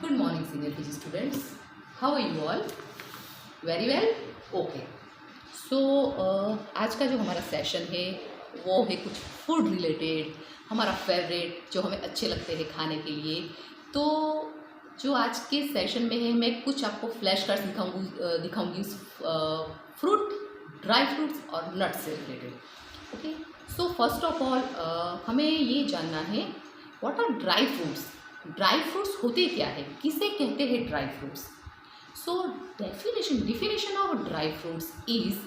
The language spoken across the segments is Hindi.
Good morning, senior KG students. How are you all? Very well? Okay. So, आज का जो हमारा सेशन है वो है कुछ फूड रिलेटेड, हमारा फेवरेट जो हमें अच्छे लगते हैं खाने के लिए। तो जो आज के सेशन में है मैं कुछ आपको फ्लैश कार्ड्स दिखाऊंगी फ्रूट, ड्राई फ्रूट्स और नट्स से related. Okay, so first of all हमें ये जानना है what are dry fruits. Dry fruits होते क्या है, किसे कहते हैं dry fruits? So definition of dry fruits is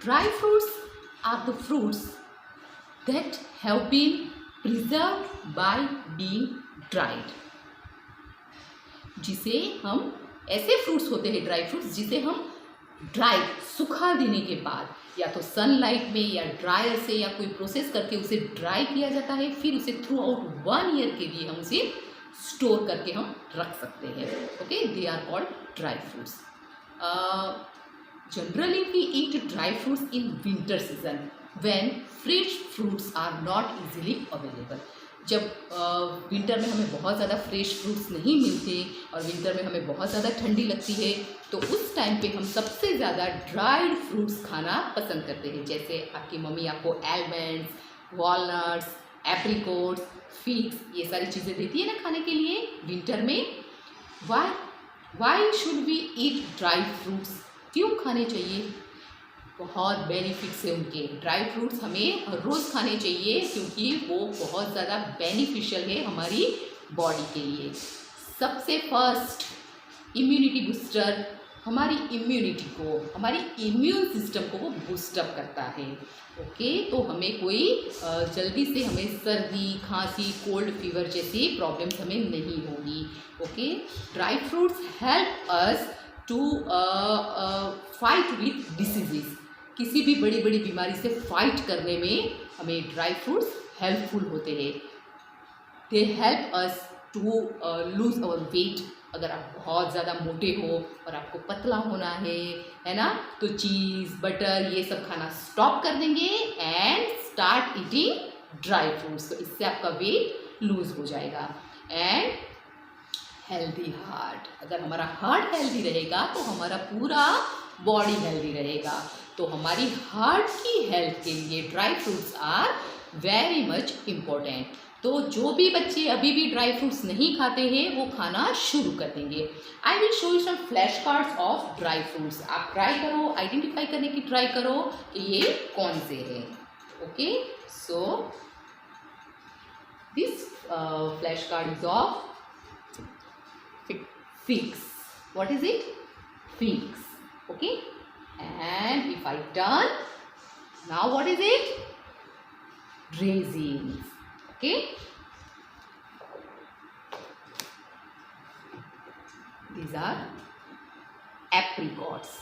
dry fruits are the fruits that have been preserved by being dried। जिसे हम ऐसे फ्रूट्स होते हैं ड्राई फ्रूट्स जिसे हम ड्राई सुखा देने के बाद या तो सनलाइट में या ड्रायर से या कोई प्रोसेस करके उसे ड्राई किया जाता है, फिर उसे थ्रू आउट 1 ईयर के लिए हम उसे स्टोर करके हम रख सकते हैं। Okay, they are called dry fruits. Generally we eat dry fruits in winter season when fresh fruits are not easily available. जब विंटर में हमें बहुत ज़्यादा फ्रेश फ्रूट्स नहीं मिलते और विंटर में हमें बहुत ज़्यादा ठंडी लगती है, तो उस टाइम पे हम सबसे ज़्यादा ड्राइड फ्रूट्स खाना पसंद करते हैं। जैसे आपकी मम्मी आपको आलमंड्स, वॉलनट्स, एप्रिकॉट्स, फिग्स ये सारी चीज़ें देती है ना खाने के लिए विंटर में। Why should we eat dry fruits? क्यों खाने चाहिए? बहुत बेनिफिट्स है उनके। ड्राई फ्रूट्स हमें हर रोज़ खाने चाहिए क्योंकि वो बहुत ज़्यादा बेनिफिशियल है हमारी बॉडी के लिए। सबसे फर्स्ट इम्यूनिटी बूस्टर, हमारी इम्यूनिटी को, हमारी इम्यून सिस्टम को वो बूस्टअप करता है। ओके, तो हमें कोई जल्दी से हमें सर्दी, खांसी, कोल्ड फीवर जैसी प्रॉब्लम्स हमें नहीं होगी। Okay, dry fruits help us to fight with diseases. किसी भी बड़ी बड़ी बीमारी से फाइट करने में हमें ड्राई फ्रूट्स हेल्पफुल होते हैं। They help us to lose our weight. अगर आप बहुत ज़्यादा मोटे हो और आपको पतला होना है ना, तो चीज़, बटर ये सब खाना स्टॉप कर देंगे and start eating dry fruits. तो इससे आपका वेट लूज हो जाएगा। एंड हेल्दी हार्ट, अगर हमारा हार्ट हेल्दी रहेगा तो हमारा पूरा बॉडी हेल्दी रहेगा। तो हमारी हार्ट की हेल्थ के लिए dry fruits are very much important. तो जो भी बच्चे अभी भी ड्राई फ्रूट्स नहीं खाते हैं वो खाना शुरू कर देंगे। I will show you some flash cards of dry fruits. आप ट्राई करो, आइडेंटिफाई करने की ट्राई करो कि ये कौन से हैं। Okay, so this flash card is of figs. What is it? Figs. Okay, and if I turn, now what is it? Raisins. Okay, these are apricots.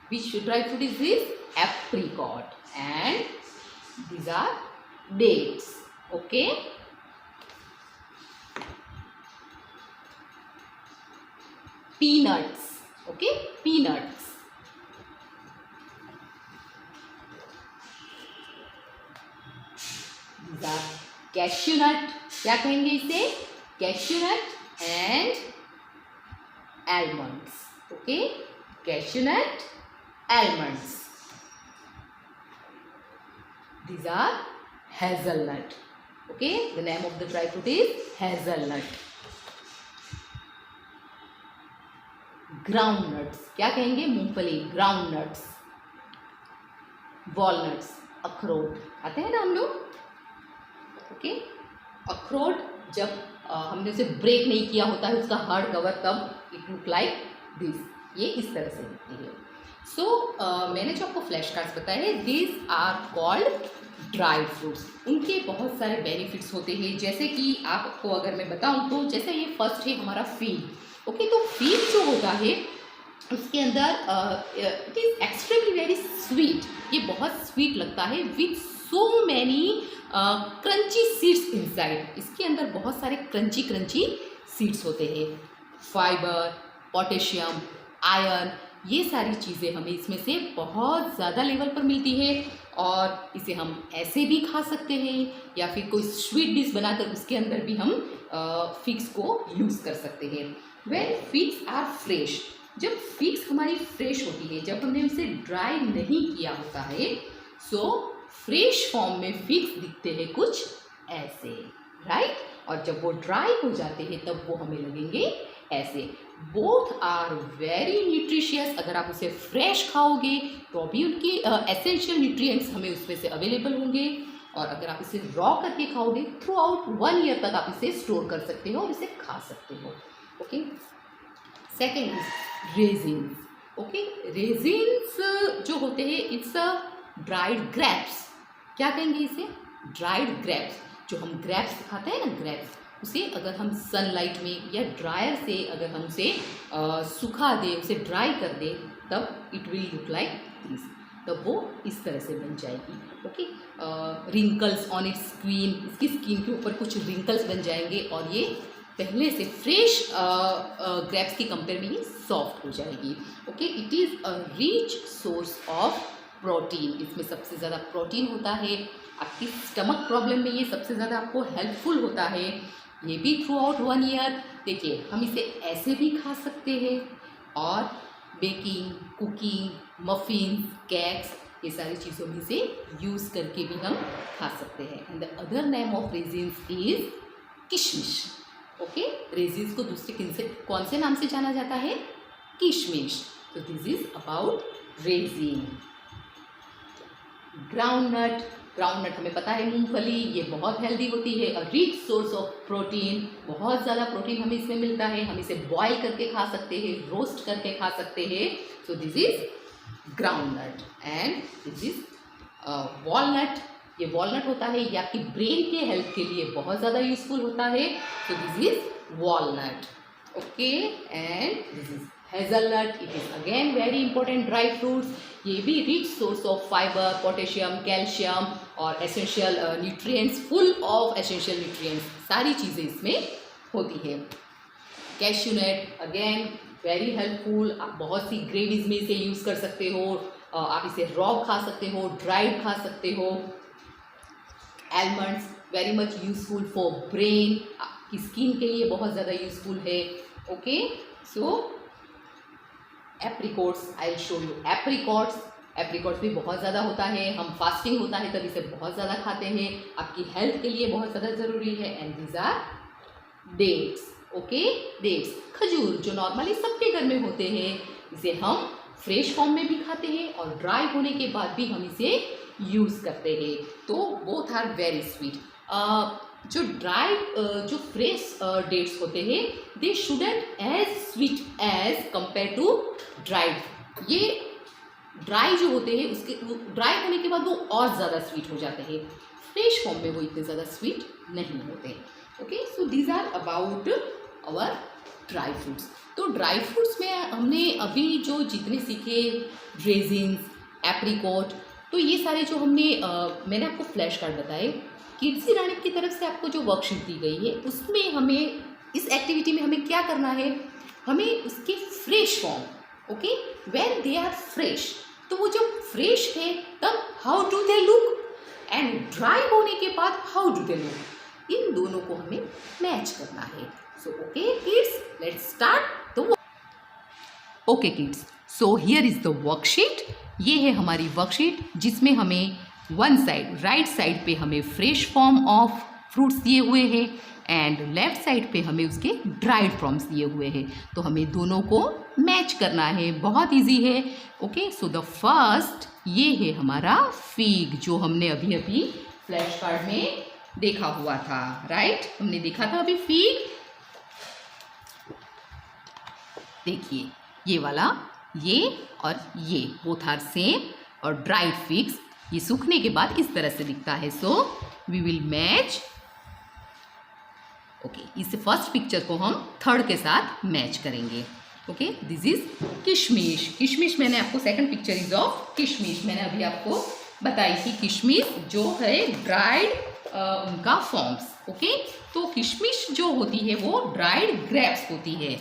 Which dry fruit is this? Apricot. And these are dates. Okay, peanuts. Okay, peanuts. These are cashew nut. क्या कहेंगे इसे? Cashew nut and almonds. Okay, cashew nut, almonds. These are hazelnut. Okay, the name of the dry fruit is hazelnut. Ground nuts, क्या कहेंगे? मूंगफली, ग्राउंड नट्स। वॉलनट्स, अखरोट, आते हैं ना हम लोग। ओके, अखरोट जब हमने उसे ब्रेक नहीं किया होता है उसका हार्ड कवर, तब इट लुक लाइक दिस, ये इस तरह से दिखती है। सो मैंने जो आपको फ्लैश कार्ड्स बताए हैं, this are called dry fruits. उनके बहुत सारे बेनिफिट्स होते हैं। जैसे कि आपको अगर मैं बताऊं तो जैसे ये फर्स्ट है हमारा फीग। ओके, तो फीग जो होता है उसके अंदर it is extremely very sweet. ये बहुत स्वीट लगता है with so many crunchy seeds inside. इसके अंदर बहुत सारे क्रंची सीड्स होते हैं। फाइबर, पोटेशियम, आयरन, ये सारी चीज़ें हमें इसमें से बहुत ज़्यादा लेवल पर मिलती है। और इसे हम ऐसे भी खा सकते हैं या फिर कोई स्वीट डिश बनाकर उसके अंदर भी हम फिग्स को यूज़ कर सकते हैं। व्हेन फिग्स आर फ्रेश, जब फिग्स हमारी फ्रेश होती है, जब हमने उसे ड्राई नहीं किया होता है, सो फ्रेश फॉर्म में फिग्स दिखते हैं कुछ ऐसे, राइट। और जब वो ड्राई हो जाते हैं तब वो हमें लगेंगे ऐसे। Both are very nutritious. अगर आप उसे फ्रेश खाओगे तो अभी उनकी एसेंशियल न्यूट्रिएंट्स हमें उसमें से अवेलेबल होंगे, और अगर आप इसे रॉ करके खाओगे थ्रू आउट 1 ईयर तक आप इसे स्टोर कर सकते हो और इसे खा सकते हो। Okay, second is resins. Okay, resins जो होते हैं इट्स अ ड्राइड ग्रेप्स। क्या कहेंगे इसे? Dried grapes. जो हम ग्रेप्स खाते हैं ना, ग्रेप्स, उसे अगर हम सनलाइट में या ड्रायर से अगर हम उसे सुखा दें, उसे ड्राई कर दें, तब it will look like this. तब वो इस तरह से बन जाएगी। Okay, wrinkles on it's skin, इसकी स्किन के ऊपर कुछ रिंकल्स बन जाएंगे और ये पहले से फ्रेश ग्रेप्स की कंपेयर में ये सॉफ्ट हो जाएगी। Okay, it is a rich source of protein. इसमें सबसे ज़्यादा प्रोटीन होता है। आपकी स्टमक प्रॉब्लम में ये सबसे ज़्यादा आपको हेल्पफुल होता है। ये भी थ्रू आउट 1 ईयर। देखिए, हम इसे ऐसे भी खा सकते हैं और बेकिंग, कुकिंग, मफिन्स, केक्स, ये सारी चीज़ों में से यूज़ करके भी हम खा सकते हैं। And the other name of resins is किशमिश। ओके, रेजिन्स को दूसरे कौन से नाम से जाना जाता है? किशमिश। तो this is about resin. Groundnut, groundnut हमें पता है मूंगफली, ये बहुत हेल्दी होती है। A rich source of protein, बहुत ज़्यादा प्रोटीन हमें इसमें मिलता है। हम इसे बॉईल करके खा सकते हैं, रोस्ट करके खा सकते हैं। सो this is groundnut. And this is walnut. ये वॉलनट होता है, ये आपकी ब्रेन के हेल्थ के लिए बहुत ज़्यादा यूजफुल होता है। So this is walnut. Okay, and this is hazelnut. It is again very important dry fruits. ये भी rich source of fibre, potassium, calcium और essential nutrients, full of essential nutrients, सारी चीज़ें इसमें होती है। Cashew nut again very helpful. आप बहुत सी ग्रेवीज में इसे यूज़ कर सकते हो। आप इसे रॉ खा सकते हो, ड्राइड खा सकते हो। Almonds very much useful for brain, आपकी स्किन के लिए बहुत ज़्यादा यूजफुल है। Okay, so apricots, I will show you apricots. Apricots भी बहुत ज़्यादा होता है। हम फास्टिंग होता है तब इसे बहुत ज़्यादा खाते हैं, आपकी हेल्थ के लिए बहुत ज़्यादा ज़रूरी है। And these are dates. Okay, dates, खजूर, जो नॉर्मली सबके घर में होते हैं। इसे हम फ्रेश फॉर्म में भी खाते हैं और ड्राई होने के बाद भी हम इसे यूज़ करते हैं। तो बोथ आर वेरी स्वीट। जो ड्राई जो फ्रेश डेट्स होते हैं they shouldn't as sweet as compare to dried. ये ड्राई जो होते हैं उसके ड्राई होने के बाद वो और ज़्यादा स्वीट हो जाते हैं, फ्रेश फॉर्म में वो इतने ज़्यादा स्वीट नहीं होते। Okay, so these are about our dry fruits. तो ड्राई फ्रूट्स में हमने अभी जो जितने सीखे, रेजिन्स, एप्रिकॉट, तो ये सारे जो हमने मैंने आपको फ्लैश कार्ड बताए। किड्सी रानी की तरफ से आपको जो वर्कशीट दी गई है उसमें हमें इस एक्टिविटी में हमें क्या करना है, हमें उसके fresh form, okay, when they are fresh, तो वो जब फ्रेश है तब how do they look, and dry होने के बाद हाउ डू दे लुक, इन दोनों को हमें मैच करना है। So okay kids, let's start the okay kids, so here is the worksheet. ये है हमारी वर्कशीट जिसमें हमें वन साइड, राइट साइड पे हमें फ्रेश फॉर्म ऑफ फ्रूट्स दिए हुए हैं एंड लेफ्ट साइड पे हमें उसके ड्राइड फॉर्म्स दिए हुए हैं। तो हमें दोनों को मैच करना है, बहुत इजी है। ओके, सो द फर्स्ट ये है हमारा फिग, जो हमने अभी अभी फ्लैश कार्ड में देखा हुआ था, राइट, हमने देखा था अभी फिग। देखिए ये वाला, ये और ये बोथ आर सेम, और ड्राइड फिग्स ये सूखने के बाद इस तरह से दिखता है। So we will match. Okay, इस फर्स्ट पिक्चर को हम थर्ड के साथ मैच करेंगे। ओके, दिस इज किशमिश। किशमिश मैंने आपको, सेकंड पिक्चर इज ऑफ किशमिश, मैंने अभी आपको बताई थी किशमिश जो है ड्राइड उनका फॉर्म्स। ओके, तो किशमिश जो होती है वो ड्राइड ग्रेप्स होती है,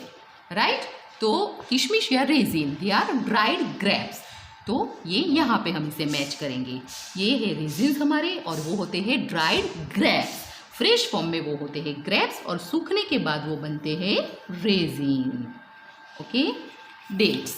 राइट। तो किशमिश या raisin, they are dried grapes. तो ये यहाँ पे हम इसे मैच करेंगे। ये है रेजिन्स हमारे और वो होते हैं ड्राइड ग्रेप्स। फ्रेश फॉर्म में वो होते हैं ग्रेप्स और सूखने के बाद वो बनते हैं रेजिन। ओके, डेट्स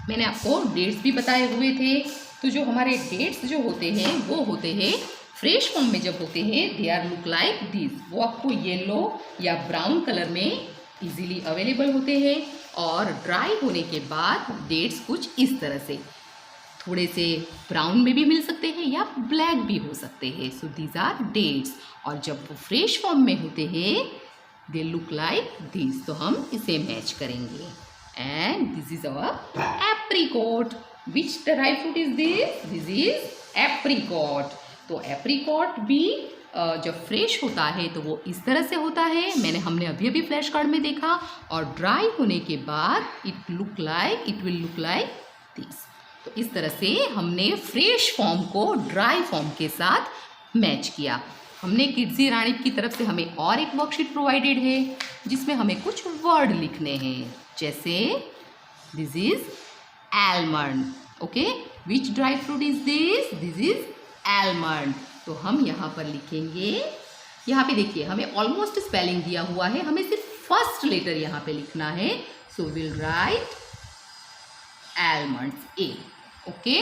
मैंने आपको डेट्स भी बताए हुए थे। तो जो हमारे डेट्स जो होते हैं वो होते हैं फ्रेश फॉर्म में जब होते हैं they are look like this. वो आपको येलो या ब्राउन कलर में इजीली अवेलेबल होते हैं और ड्राई होने के बाद डेट्स कुछ इस तरह से थोड़े से ब्राउन में भी मिल सकते हैं या ब्लैक भी हो सकते हैं। So these are dates. और जब वो फ्रेश फॉर्म में होते हैं दे लुक लाइक दिस। तो हम इसे मैच करेंगे। And this is our apricot. Which dry fruit is this? This is apricot. तो एप्रिकॉट भी जब फ्रेश होता है तो वो इस तरह से होता है, हमने अभी अभी फ्लैश कार्ड में देखा। और ड्राई होने के बाद it will look like this. तो इस तरह से हमने फ्रेश फॉर्म को ड्राई फॉर्म के साथ मैच किया। हमने किड्जी रानी की तरफ से हमें और एक वर्कशीट प्रोवाइडेड है जिसमें हमें कुछ वर्ड लिखने हैं, जैसे this is almond. Okay, which dry fruit is this? This is almond. तो हम यहाँ पर लिखेंगे, यहाँ पे देखिए हमें ऑलमोस्ट स्पेलिंग दिया हुआ है, हमें सिर्फ फर्स्ट लेटर यहाँ पे लिखना है। So will write almonds A. Okay,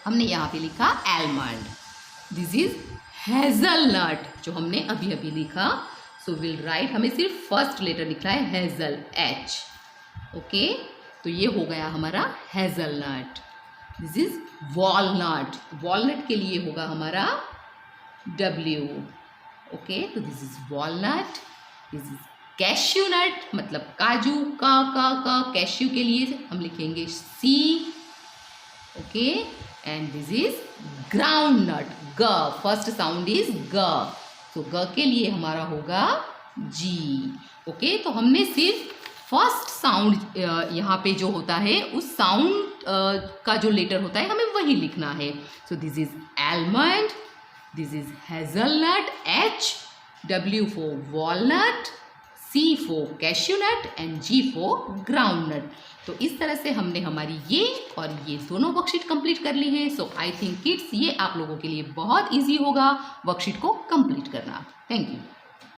हमने यहाँ पे लिखा आलमंड। दिस इज हेजलनट जो हमने अभी अभी लिखा। सो विल राइट, हमें सिर्फ फर्स्ट लेटर लिखना है हेजल, एच। ओके, तो ये हो गया हमारा hazelnut. This is walnut. Walnut के लिए होगा हमारा W। ओके, तो this is walnut. This is cashew nut, मतलब काजू, का कैश्यू के लिए हम लिखेंगे C। Okay, and this is groundnut, ग, फर्स्ट साउंड इज ग। तो ग के लिए हमारा होगा G। ओके, तो हमने सिर्फ फर्स्ट साउंड यहाँ पे जो होता है उस साउंड का जो लेटर होता है हमें वही लिखना है। So this is almond, this is hazelnut, H, W for walnut, C for cashew nut and G for groundnut. तो इस तरह से हमने हमारी ये और ये दोनों वर्कशीट कंप्लीट कर ली है। सो आई थिंक किड्स ये आप लोगों के लिए बहुत ईजी होगा वर्कशीट को कंप्लीट करना। Thank you.